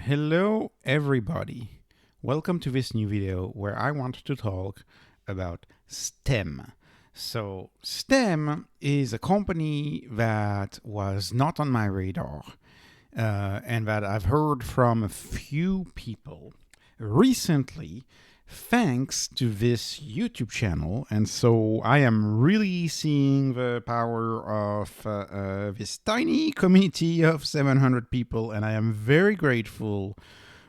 Hello everybody. Welcome to this new video where I want to talk about STEM. So STEM is a company that was not on my radar and that I've heard from a few people recently thanks to this YouTube channel. And so I am really seeing the power of this tiny community of 700 people. And I am very grateful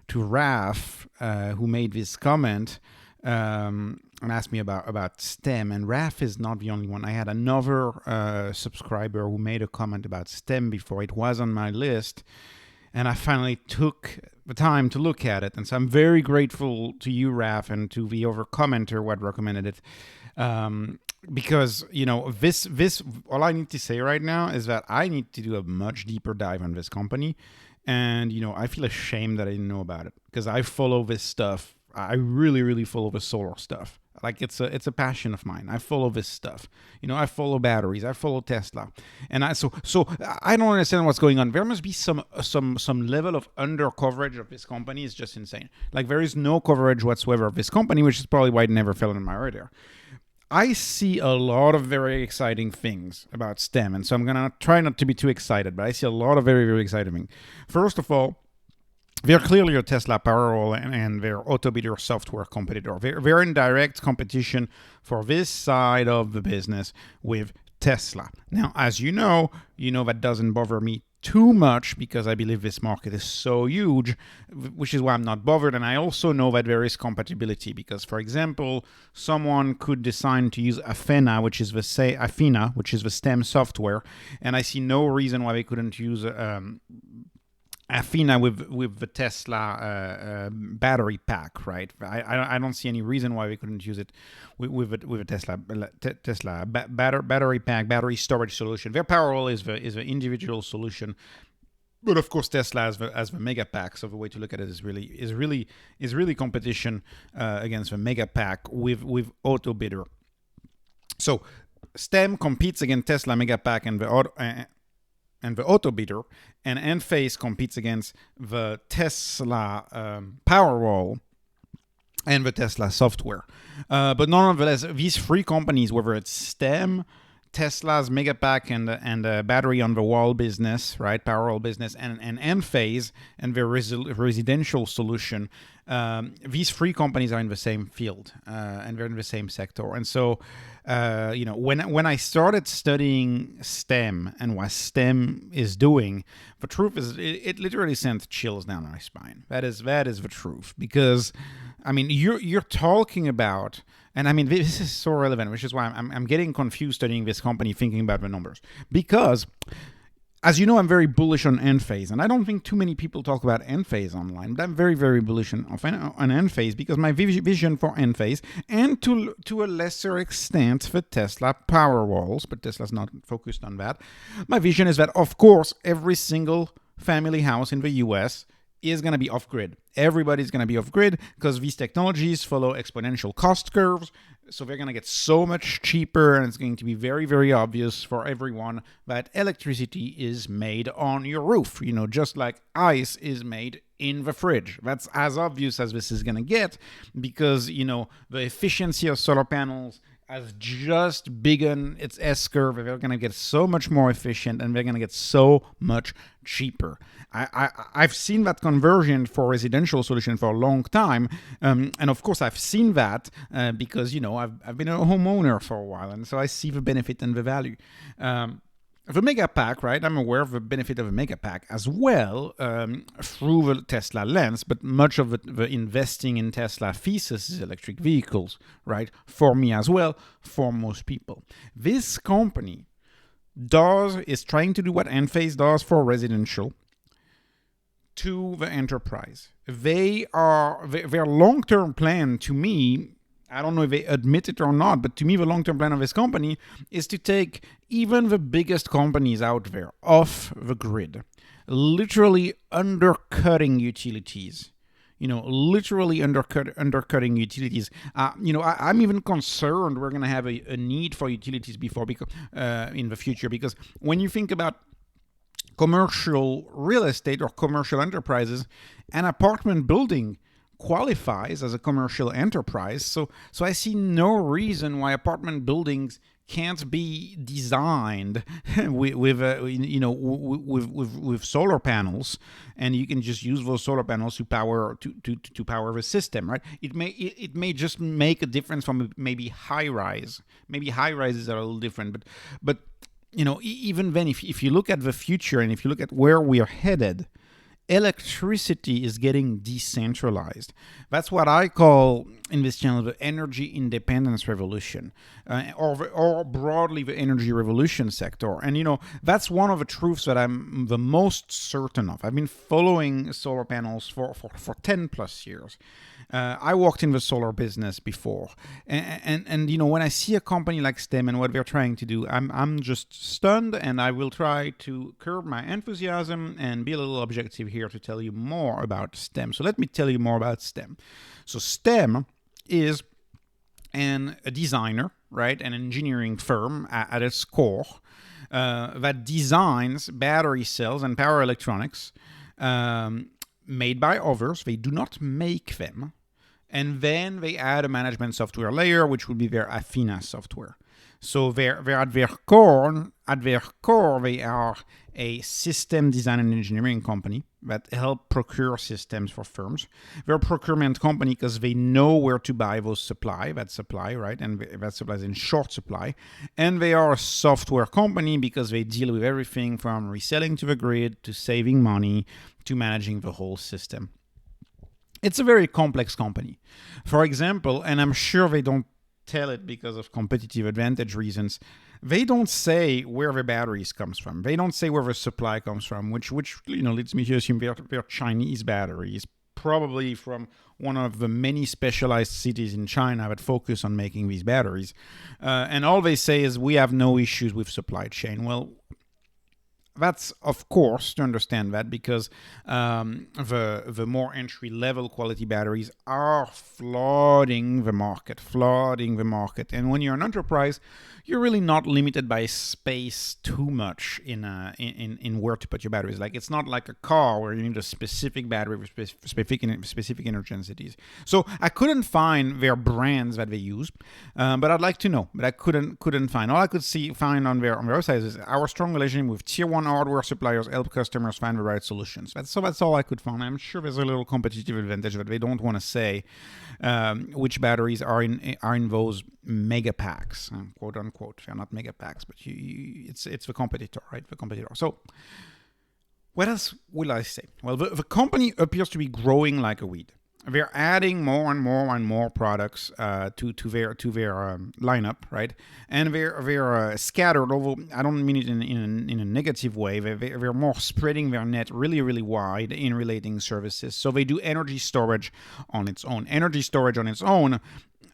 to Raf, who made this comment and asked me about STEM. And Raf is not the only one. I had another subscriber who made a comment about STEM before. It was on my list. And I finally took the time to look at it. And so I'm very grateful to you, Raf, and to the other commenter who had recommended it. Because, you know, this all I need to say right now is that I need to do a much deeper dive on this company. And, you know, I feel ashamed that I didn't know about it because I follow this stuff. I really follow the solar stuff. Like it's a passion of mine. I follow this stuff. You know, I follow batteries. I follow Tesla, and so I don't understand what's going on. There must be some level of under coverage of this company. It's just insane. Like there is no coverage whatsoever of this company, which is probably why it never fell on my radar. I see a lot of very exciting things about STEM, and so I'm gonna try not to be too excited, but I see a lot of very exciting things. First of all, they're clearly a Tesla Powerwall and their AutoBidder software competitor. They're in direct competition for this side of the business with Tesla. Now, as you know that doesn't bother me too much because I believe this market is so huge, which is why I'm not bothered. And I also know that there is compatibility because, for example, someone could decide to use Athena, which is the STEM software, and I see no reason why they couldn't use Athena with the Tesla battery pack, right? I don't see any reason why we couldn't use it with a Tesla battery pack, battery storage solution. Their Powerwall is the individual solution, but of course Tesla as the megapack. So the way to look at it is really competition against the megapack with AutoBidder. So STEM competes against Tesla megapack and the AutoBidder, and Enphase competes against the Tesla Powerwall and the Tesla software. But nonetheless, these three companies, whether it's STEM, Tesla's Megapack and the battery on the wall business, right, Powerwall business, and Enphase and their residential solution, these three companies are in the same field and they're in the same sector. And so, when I started studying STEM and what STEM is doing, the truth is it literally sent chills down my spine. That is the truth, because I mean you're talking about. And I mean, this is so relevant, which is why I'm getting confused studying this company, thinking about the numbers. Because, as you know, I'm very bullish on Enphase. And I don't think too many people talk about Enphase online. But I'm very bullish on Enphase because my vision for Enphase, and to a lesser extent the Tesla Powerwalls, but Tesla's not focused on that. My vision is that, of course, every single family house in the US is going to be off-grid. Everybody's going to be off-grid because these technologies follow exponential cost curves. So they're going to get so much cheaper, and it's going to be very obvious for everyone that electricity is made on your roof. You know, just like ice is made in the fridge. That's as obvious as this is going to get because, you know, the efficiency of solar panels has just begun its S-curve. They're going to get so much more efficient and they're going to get so much cheaper. I've seen that conversion for residential solution for a long time. And of course, I've seen that because, you know, I've been a homeowner for a while. And so I see the benefit and the value. The Megapack, right? I'm aware of the benefit of a Megapack as well through the Tesla lens, but much of the investing in Tesla thesis is electric vehicles, right? For me as well, for most people. This company is trying to do what Enphase does for residential to the enterprise. Their long-term plan, to me, I don't know if they admit it or not, but to me, the long-term plan of this company is to take even the biggest companies out there off the grid, literally undercutting utilities. You know, literally undercutting utilities. I'm even concerned we're going to have a need for utilities in the future, because when you think about commercial real estate or commercial enterprises, An apartment building qualifies as a commercial enterprise. So I see no reason why apartment buildings can't be designed with solar panels, and you can just use those solar panels to power the system, right? It may just make a difference from maybe high rise. Maybe high rises are a little different, but even then, if you look at the future and if you look at where we are headed, electricity is getting decentralized. That's what I call in this channel the energy independence revolution, or broadly the energy revolution sector. And that's one of the truths that I'm the most certain of. I've been following solar panels for 10 plus years. I worked in the solar business before, and when I see a company like STEM and what they're trying to do, I'm just stunned, and I will try to curb my enthusiasm and be a little objective here to tell you more about STEM. So let me tell you more about STEM. So STEM is a designer, right, an engineering firm at its core that designs battery cells and power electronics. Made by others. They do not make them. And then they add a management software layer, which would be their Athena software. So they're at their core, they are a system design and engineering company that help procure systems for firms. They're a procurement company because they know where to buy that supply, right? And that supply is in short supply. And they are a software company because they deal with everything from reselling to the grid to saving money to managing the whole system. It's a very complex company. For example, and I'm sure they don't tell it because of competitive advantage reasons, they don't say where the batteries comes from. They don't say where the supply comes from, which leads me to assume they're Chinese batteries, probably from one of the many specialized cities in China that focus on making these batteries. And all they say is we have no issues with supply chain. Well, that's, of course, to understand that because the more entry-level quality batteries are flooding the market. And when you're an enterprise, you're really not limited by space too much in where to put your batteries. Like, it's not like a car where you need a specific battery with specific energy densities. So I couldn't find their brands that they use, but I'd like to know. But I couldn't find. All I could find on their website is our strong relationship with tier one hardware suppliers help customers find the right solutions. That's all I could find. I'm sure there's a little competitive advantage that they don't want to say which batteries are in those megapacks, quote unquote. They're not megapacks, but it's the competitor, right? The competitor. So what else will I say? Well, the company appears to be growing like a weed. They're adding more and more products to their lineup, right? And they're scattered. Although I don't mean it in a negative way. They're more spreading their net really wide in relating services. So they do energy storage on its own. Energy storage on its own.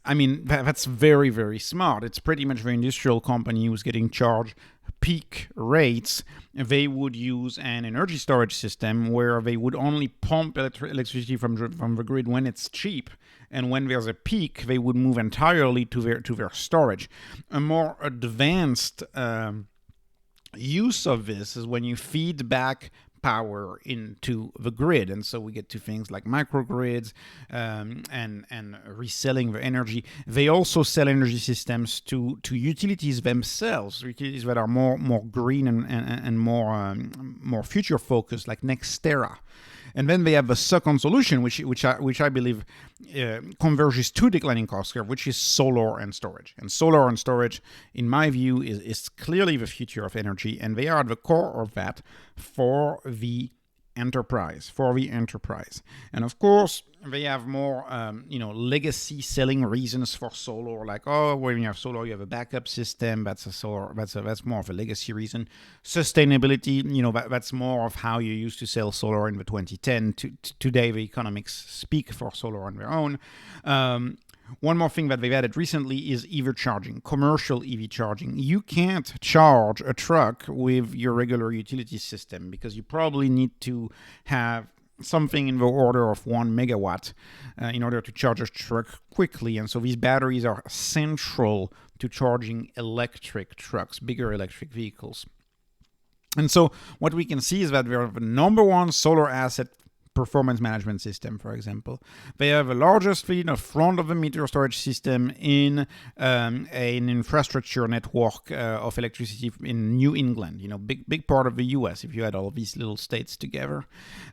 I mean, that's very, very smart. It's pretty much the industrial company who's getting charged peak rates. They would use an energy storage system where they would only pump electricity from the grid when it's cheap, and when there's a peak, they would move entirely to their storage. A more advanced use of this is when you feed back power into the grid, and so we get to things like microgrids and reselling the energy. They also sell energy systems to utilities themselves, utilities that are more green and more future focused, like Nextera. And then they have a second solution, which I believe converges to declining cost curve, which is solar and storage. And solar and storage, in my view, is clearly the future of energy, and they are at the core of that for the enterprise. And of course, they have more legacy selling reasons for solar, like, when you have solar you have a backup system. That's more of a legacy reason. Sustainability, that's more of how you used to sell solar in the 2010. Today the economics speak for solar on their own. One more thing that they've added recently is EV charging, commercial EV charging. You can't charge a truck with your regular utility system because you probably need to have something in the order of 1 megawatt in order to charge a truck quickly. And so these batteries are central to charging electric trucks, bigger electric vehicles. And so what we can see is that we're the number one solar asset performance management system, for example. They have the largest fleet of front-of-the-meter storage system in an infrastructure network of electricity in New England. Big part of the U.S. if you add all of these little states together.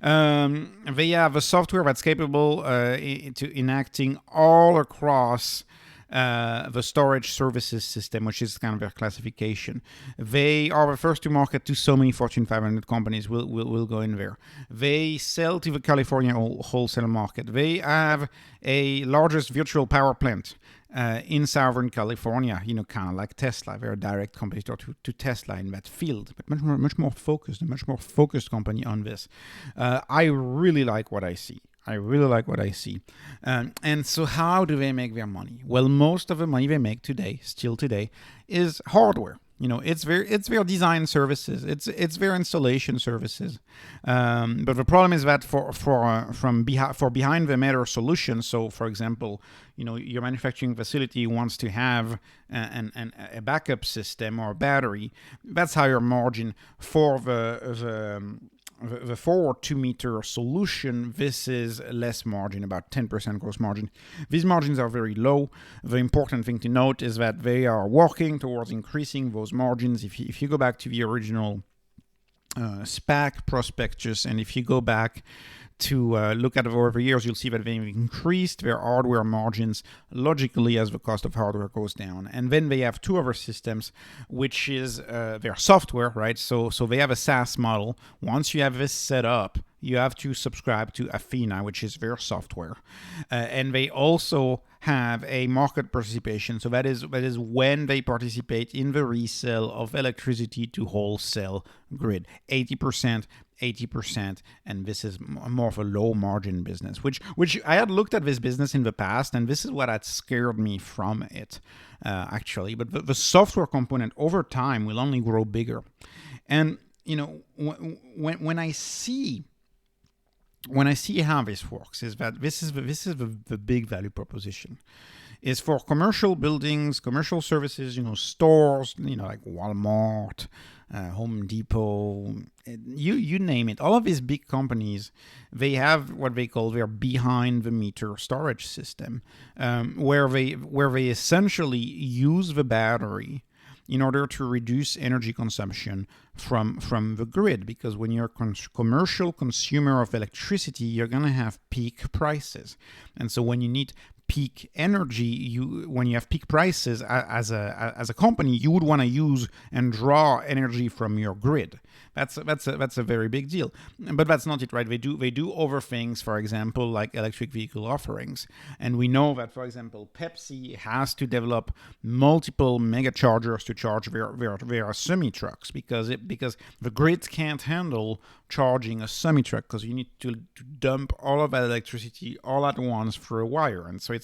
They have a software that's capable to enacting all across the storage services system, which is kind of their classification. They are the first to market to so many Fortune 500 companies. Will go in there. They sell to the California wholesale market. They have a largest virtual power plant in Southern California, kind of like Tesla. They're a direct competitor to Tesla in that field, but much more focused company on this. I really like what I see. And so how do they make their money? Well, most of the money they make still today, is hardware. It's their design services, it's their installation services. But the problem is that for behind the meter solutions. So, for example, your manufacturing facility wants to have a backup system or a battery. That's higher margin. For the 2-meter solution, this is less margin, about 10% gross margin. These margins are very low. The important thing to note is that they are working towards increasing those margins. If you go back to the original SPAC prospectus, and if you go back to look at it over the years, you'll see that they've increased their hardware margins logically as the cost of hardware goes down. And then they have two other systems, which is their software, right? So they have a SaaS model. Once you have this set up, you have to subscribe to Athena, which is their software. And they also have a market participation. So that is when they participate in the resale of electricity to wholesale grid. 80%, and this is more of a low margin business, which I had looked at this business in the past, and this is what had scared me from it, actually. But the software component over time will only grow bigger. And when I see how this works, is that this is the big value proposition. Is for commercial buildings, commercial services, stores, like Walmart, Home Depot, you name it. All of these big companies, they have what they call their behind-the-meter storage system, where they essentially use the battery in order to reduce energy consumption from the grid. Because when you're a commercial consumer of electricity, you're going to have peak prices. And so when you need peak energy, when you have peak prices as a company, you would want to use and draw energy from your grid. That's a very big deal. But that's not it, right? They do other things, for example, like electric vehicle offerings. And we know that, for example, Pepsi has to develop multiple mega chargers to charge their semi-trucks because the grid can't handle charging a semi-truck, because you need to dump all of that electricity all at once through a wire. And so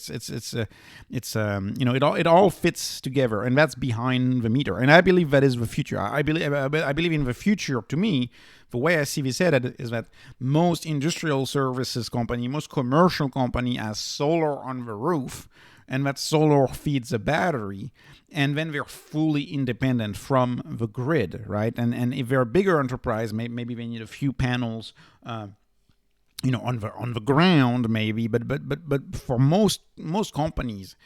it all fits together, and that's behind the meter. And I believe that is the future. I believe in the future. To me, the way I see this headed is that most industrial services company, most commercial company has solar on the roof, and that solar feeds a battery, and then they're fully independent from the grid, right? And if they're a bigger enterprise, maybe they need a few panels, on the ground, maybe. But for most companies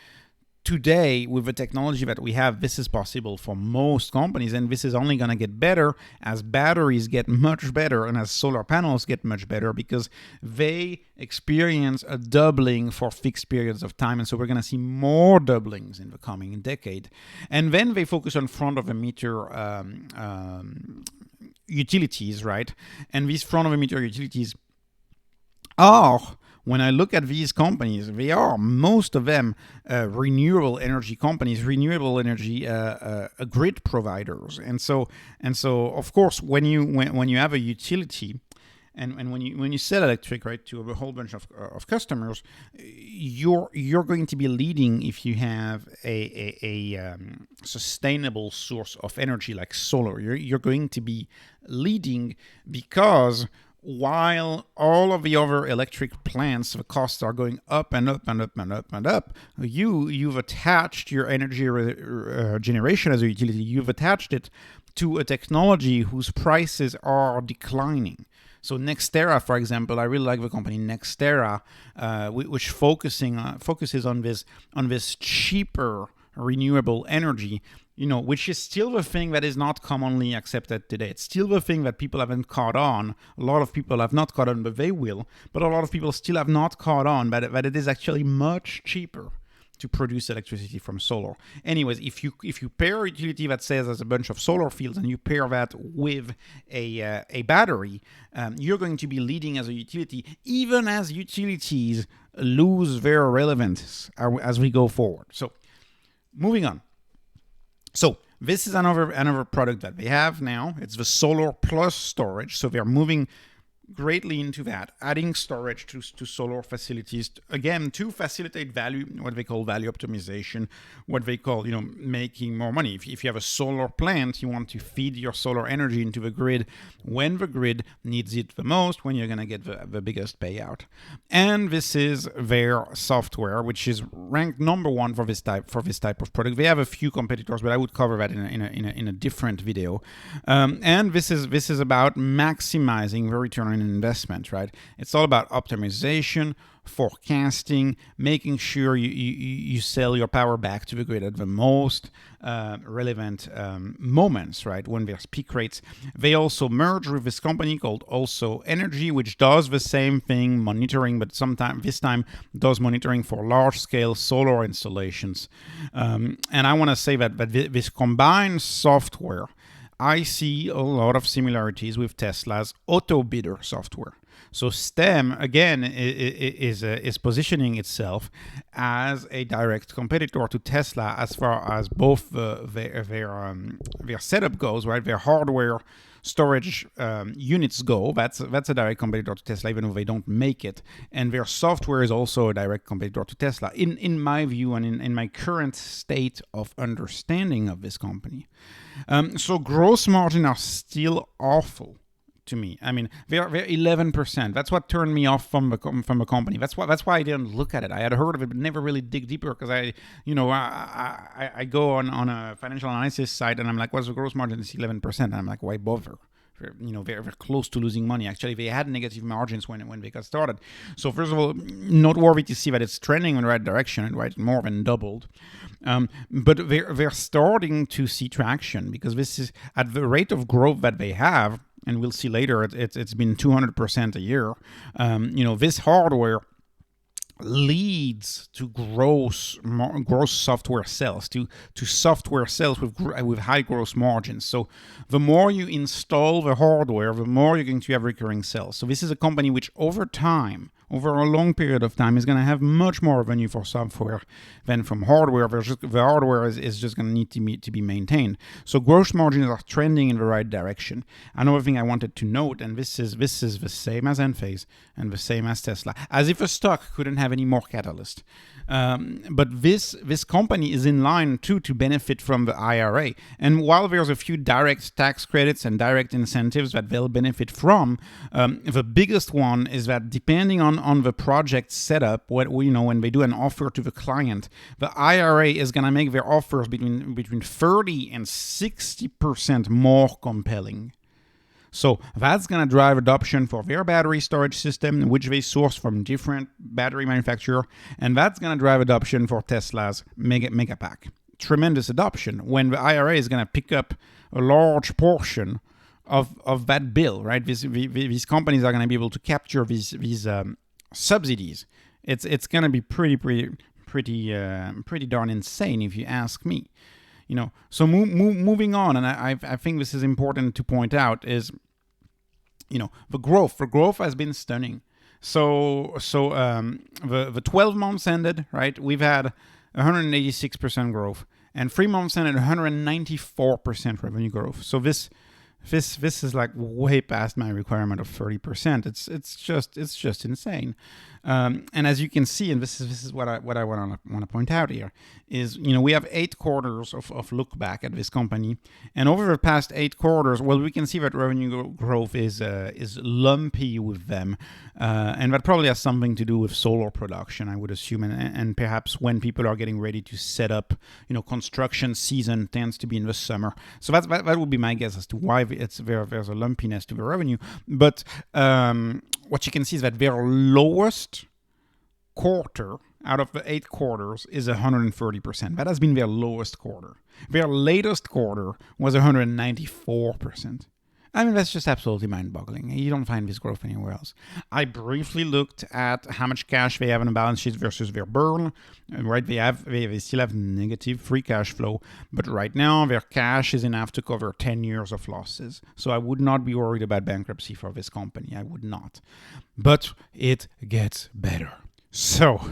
today, with the technology that we have, this is possible for most companies, and this is only going to get better as batteries get much better and as solar panels get much better, because they experience a doubling for fixed periods of time. And so we're going to see more doublings in the coming decade. And then they focus on front-of-the-meter utilities, right? And these front-of-the-meter utilities are, when I look at these companies, they are, most of them, renewable energy companies, renewable energy grid providers. And so of course, when you have a utility, and when you sell electric, right, to a whole bunch of customers, you're going to be leading if you have a sustainable source of energy like solar. You're going to be leading because while all of the other electric plants, the costs are going up and up and up and up and up, you've attached your energy generation as a utility, you've attached it to a technology whose prices are declining. So Nextera, for example, I really like the company Nextera, which focuses on this cheaper renewable energy, which is still the thing that is not commonly accepted today. It's still the thing that people haven't caught on. A lot of people have not caught on, but they will. But a lot of people still have not caught on that it is actually much cheaper to produce electricity from solar. Anyways, if you pair a utility that says there's a bunch of solar fields and you pair that with a battery, you're going to be leading as a utility, even as utilities lose their relevance as we go forward. So, moving on. So this is another product that they have now. It's the solar plus storage. So they're moving greatly into that, adding storage to solar facilities, again, to facilitate value, what they call value optimization, what they call, making more money. If you have a solar plant, you want to feed your solar energy into the grid when the grid needs it the most, when you're going to get the biggest payout. And this is their software, which is ranked number one for this type of product. They have a few competitors, but I would cover that in a different video. And this is about maximizing the return on investment, right? It's all about optimization, forecasting, making sure you sell your power back to the grid at the most relevant moments, right? When there's peak rates. They also merge with this company called AlsoEnergy, which does the same thing, monitoring, but this time does monitoring for large-scale solar installations. And I want to say that this combined software, I see a lot of similarities with Tesla's auto bidder software. So STEM, again, is positioning itself as a direct competitor to Tesla as far as both their setup goes, right? Their hardware storage units go. That's a direct competitor to Tesla, even though they don't make it. And their software is also a direct competitor to Tesla, in my view and in my current state of understanding of this company. So gross margin are still awful to me. I mean, they're 11%. That's what turned me off from the company. That's why I didn't look at it. I had heard of it, but never really dig deeper because I go on a financial analysis site and I'm like, what's the gross margin? It's 11%. And I'm like, why bother? They're close to losing money. Actually, they had negative margins when they got started. So first of all, noteworthy to see that it's trending in the right direction, right? More than doubled. But they're starting to see traction because this is at the rate of growth that they have, and we'll see later, it's been 200% a year. This hardware leads to gross software sales, to software sales with high gross margins. So the more you install the hardware, the more you're going to have recurring sales. So this is a company which over a long period of time, is going to have much more revenue for software than from hardware. The hardware is just going to need to be maintained. So gross margins are trending in the right direction. Another thing I wanted to note, and this is the same as Enphase and the same as Tesla, as if a stock couldn't have any more catalyst. But this company is in line too to benefit from the IRA. And while there's a few direct tax credits and direct incentives that they'll benefit from, the biggest one is that depending on the project setup, when they do an offer to the client, the IRA is going to make their offers between 30 and 60% more compelling. So that's going to drive adoption for their battery storage system, which they source from different battery manufacturers, and that's going to drive adoption for Tesla's megapack. Tremendous adoption when the IRA is going to pick up a large portion of that bill, right? These companies are going to be able to capture these subsidies. It's going to be pretty darn insane if you ask me. So moving on, and I think this is important to point out, is the growth has been stunning. So the 12 months ended, right? We've had 186% growth, and 3 months ended 194% revenue growth. So this is like way past my requirement of 30%. It's just insane. And as you can see, and this is what I want to point out here, is we have 8 quarters of look back at this company, and over the past 8 quarters, well, we can see that revenue growth is lumpy with them, and that probably has something to do with solar production, I would assume, and perhaps when people are getting ready to set up, construction season tends to be in the summer. So that would be my guess as to why there's a lumpiness to the revenue. But what you can see is that their lowest quarter out of the 8 quarters is 130%. That has been their lowest quarter. Their latest quarter was 194%. I mean, that's just absolutely mind-boggling. You don't find this growth anywhere else. I briefly looked at how much cash they have on the balance sheet versus their burn. Right, they still have negative free cash flow, but right now their cash is enough to cover 10 years of losses. So I would not be worried about bankruptcy for this company. I would not. But it gets better. So,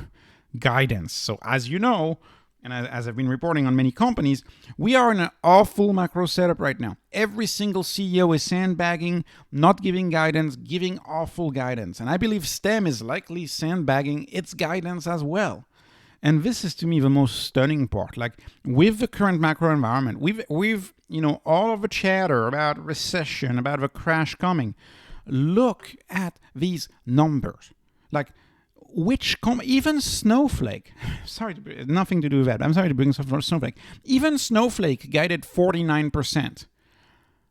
guidance. So as you know, and as I've been reporting on many companies, we are in an awful macro setup right now. Every single CEO is sandbagging, not giving guidance, giving awful guidance. And I believe STEM is likely sandbagging its guidance as well. And this is, to me, the most stunning part. Like, with the current macro environment, we've all of the chatter about recession, about the crash coming. Look at these numbers. Like, even Snowflake, nothing to do with that. I'm sorry to bring stuff from Snowflake. Even Snowflake guided 49%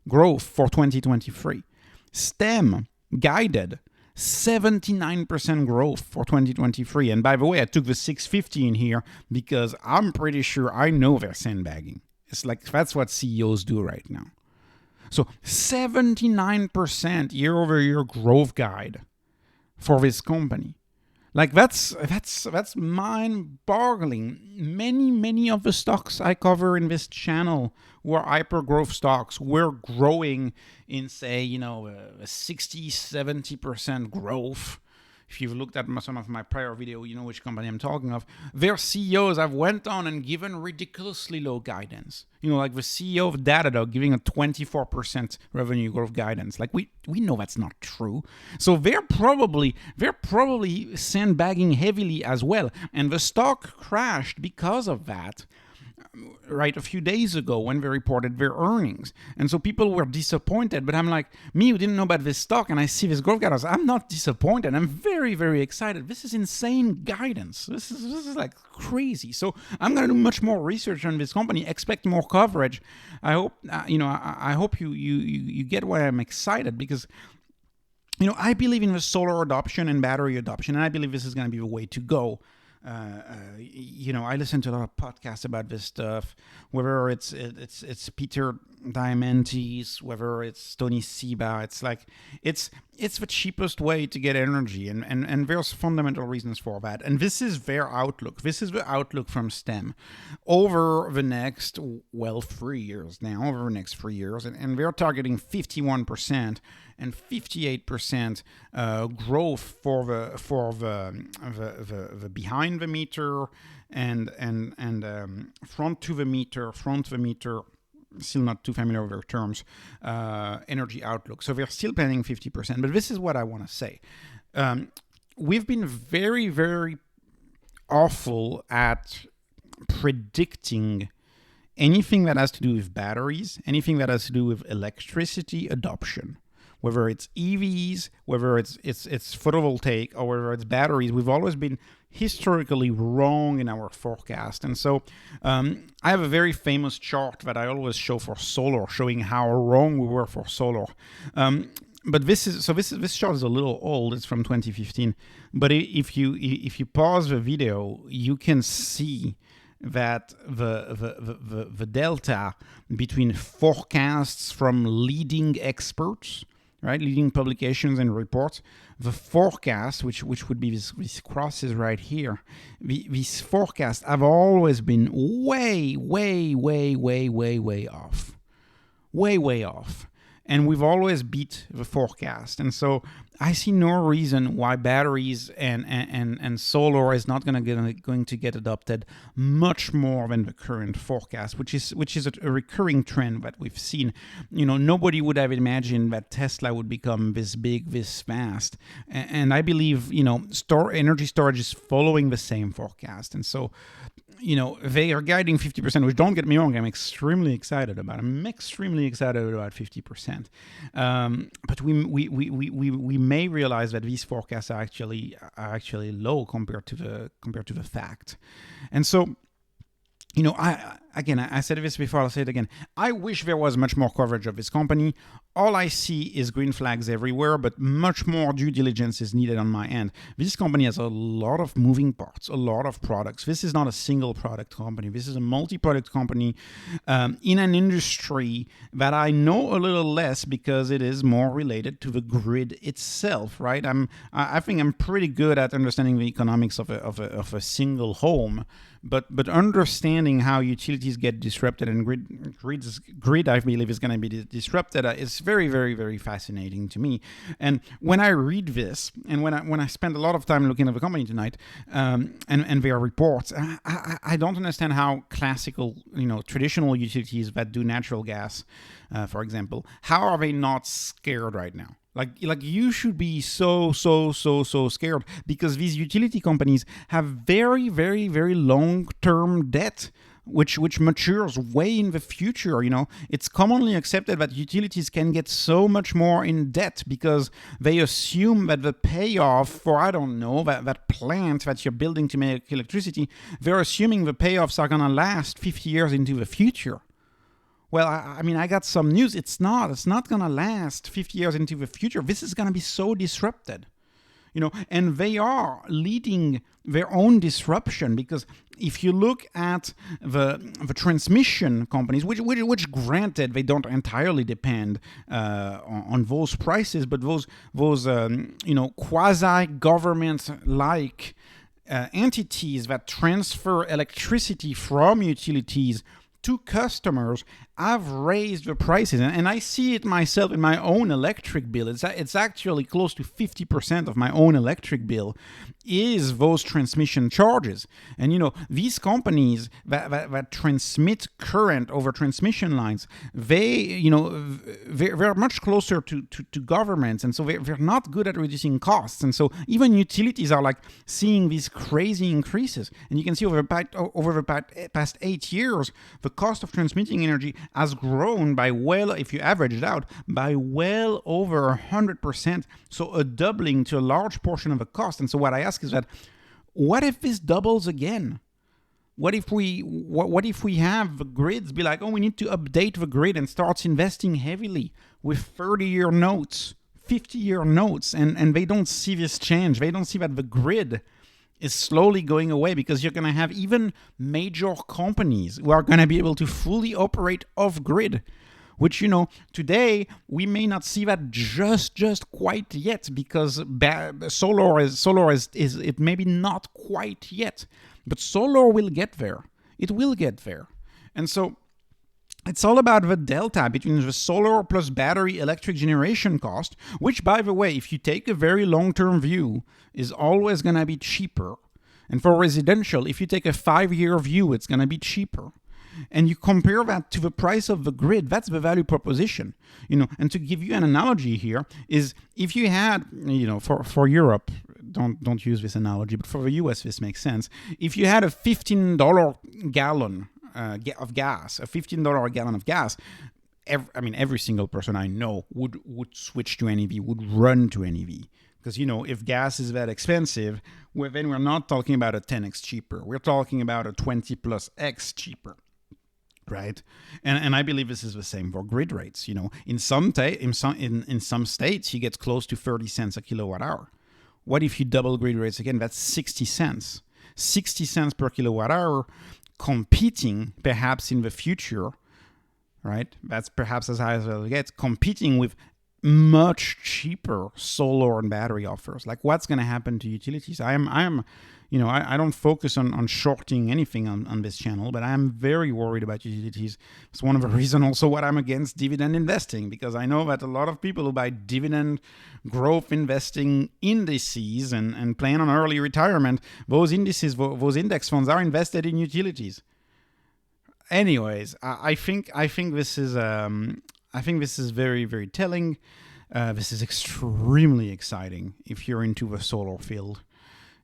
growth for 2023. STEM guided 79% growth for 2023. And by the way, I took the 650 in here because I'm pretty sure I know they're sandbagging. It's like that's what CEOs do right now. So 79% year-over-year growth guide for this company. Like that's mind-boggling. Many of the stocks I cover in this channel were hyper-growth stocks. We're growing in, say, 60-70% growth. If you've looked at some of my prior video, you know which company I'm talking of. Their CEOs have went on and given ridiculously low guidance. Like the CEO of Datadog giving a 24% revenue growth guidance. Like we know that's not true. So they're probably sandbagging heavily as well. And the stock crashed because of that. Right, a few days ago when they reported their earnings. And so people were disappointed, but I'm like, me who didn't know about this stock and I see this growth guidance, I'm not disappointed. I'm very, very excited. This is insane guidance. This is like crazy. So I'm going to do much more research on this company, expect more coverage. I hope, I hope you get why I'm excited because I believe in the solar adoption and battery adoption, and I believe this is going to be the way to go. I listen to a lot of podcasts about this stuff, whether it's Peter Diamandis, whether it's Tony Seba. It's like, it's the cheapest way to get energy, and there's fundamental reasons for that. And this is their outlook. This is the outlook from STEM over the next, 3 years now, over the next 3 years, and they're targeting 51% and 58% growth for the behind the meter and front to the meter, still not too familiar with their terms, energy outlook. So they're still planning 50%. But this is what I want to say. We've been very, very awful at predicting anything that has to do with batteries, anything that has to do with electricity adoption. Whether it's EVs, whether it's photovoltaic, or whether it's batteries, we've always been historically wrong in our forecast. And so I have a very famous chart that I always show for solar, showing how wrong we were for solar. But this chart is a little old. It's from 2015. But if you pause the video, you can see that the delta between forecasts from leading experts, right, leading publications and reports, the forecast, which would be these crosses right here, these forecasts have always been way off. Way off. And we've always beat the forecast. And so I see no reason why batteries and solar is not going to get adopted much more than the current forecast, which is a recurring trend that we've seen. Nobody would have imagined that Tesla would become this big, this fast, and I believe energy storage is following the same forecast, and so. They are guiding 50%, which, don't get me wrong, I'm extremely excited about. I'm extremely excited about 50%. But we may realize that these forecasts are actually low compared to the fact. And so, I said this before, I'll say it again. I wish there was much more coverage of this company. All I see is green flags everywhere, but much more due diligence is needed on my end. This company has a lot of moving parts, a lot of products. This is not a single product company. This is a multi-product company in an industry that I know a little less because it is more related to the grid itself, right? I think I'm pretty good at understanding the economics of a single home, but understanding how utilities get disrupted and grid I believe is going to be disrupted is very, very, very fascinating to me. And when I read this, and when I spend a lot of time looking at the company tonight, and their reports, I don't understand how classical, traditional utilities that do natural gas, for example, how are they not scared right now? Like you should be so scared, because these utility companies have very, very, very long-term debt, which matures way in the future. It's commonly accepted that utilities can get so much more in debt because they assume that the payoff for, I don't know, that plant that you're building to make electricity, they're assuming the payoffs are gonna last 50 years into the future. Well, I got some news. It's not gonna last 50 years into the future. This is gonna be so disrupted. And they are leading their own disruption, because if you look at the transmission companies, which granted they don't entirely depend on those prices, but those quasi government like entities that transfer electricity from utilities to customers, I've raised the prices, and I see it myself in my own electric bill. It's actually close to 50% of my own electric bill is those transmission charges. And these companies that transmit current over transmission lines, they're much closer to governments, and so they're not good at reducing costs. And so even utilities are like seeing these crazy increases. And you can see over the past 8 years, the cost of transmitting energy has grown by if you average it out, by well over 100%. So a doubling to a large portion of the cost. And so what I ask is that, what if this doubles again? What if we have the grids be like, we need to update the grid, and starts investing heavily with 30-year notes, 50-year notes, and they don't see this change. They don't see that the grid is slowly going away, because you're going to have even major companies who are going to be able to fully operate off grid, which, today we may not see that just quite yet, because solar is it maybe not quite yet, but solar will get there. It will get there. And so it's all about the delta between the solar plus battery electric generation cost, which, by the way, if you take a very long-term view, is always going to be cheaper. And for residential, if you take a 5-year view, it's going to be cheaper. And you compare that to the price of the grid, that's the value proposition. And to give you an analogy here is, if you had, for Europe, don't use this analogy, but for the US this makes sense. If you had a $15 gallon of gas, a $15 a gallon of gas, every single person I know would switch to NEV, would run to NEV. Because, if gas is that expensive, then we're not talking about a 10x cheaper. We're talking about a 20 plus X cheaper, right? And I believe this is the same for grid rates. In some states, you get close to 30 cents a kilowatt hour. What if you double grid rates again? That's 60 cents. 60 cents per kilowatt hour, competing perhaps in the future, right? That's perhaps as high as it gets, competing with much cheaper solar and battery offers. Like, what's going to happen to utilities? I don't focus on shorting anything on this channel, but I'm very worried about utilities. It's one of the reasons also why I'm against dividend investing, because I know that a lot of people who buy dividend growth investing indices and plan on early retirement, those indices, those index funds are invested in utilities. Anyways, I think this is very, very telling. This is extremely exciting if you're into the solar field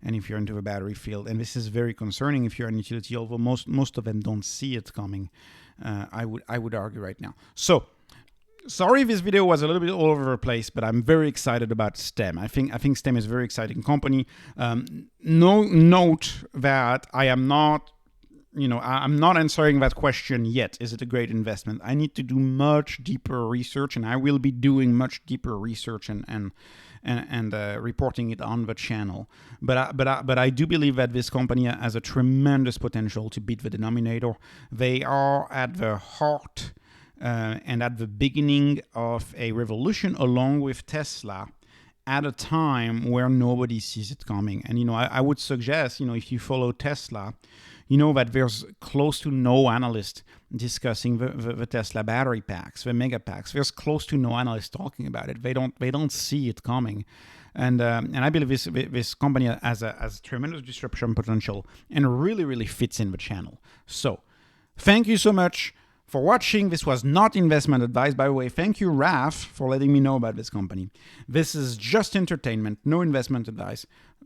and if you're into the battery field, and this is very concerning if you're an utility, although most of them don't see it coming. I would argue right now. So, sorry this video was a little bit all over the place, but I'm very excited about STEM. I think STEM is a very exciting company. Note that I am not, I'm not answering that question yet. Is it a great investment? I need to do much deeper research, and I will be doing much deeper research and reporting it on the channel. But I do believe that this company has a tremendous potential to beat the denominator. They are at the heart and at the beginning of a revolution, along with Tesla, at a time where nobody sees it coming. And I would suggest, if you follow Tesla, that there's close to no analyst discussing the Tesla battery packs, the megapacks. There's close to no analyst talking about it. They don't see it coming, and I believe this company has tremendous disruption potential and really fits in the channel. So, thank you so much for watching. This was not investment advice, by the way. Thank you, Raf, for letting me know about this company. This is just entertainment, no investment advice.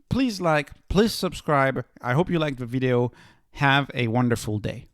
Please like, please subscribe. I hope you liked the video. Have a wonderful day.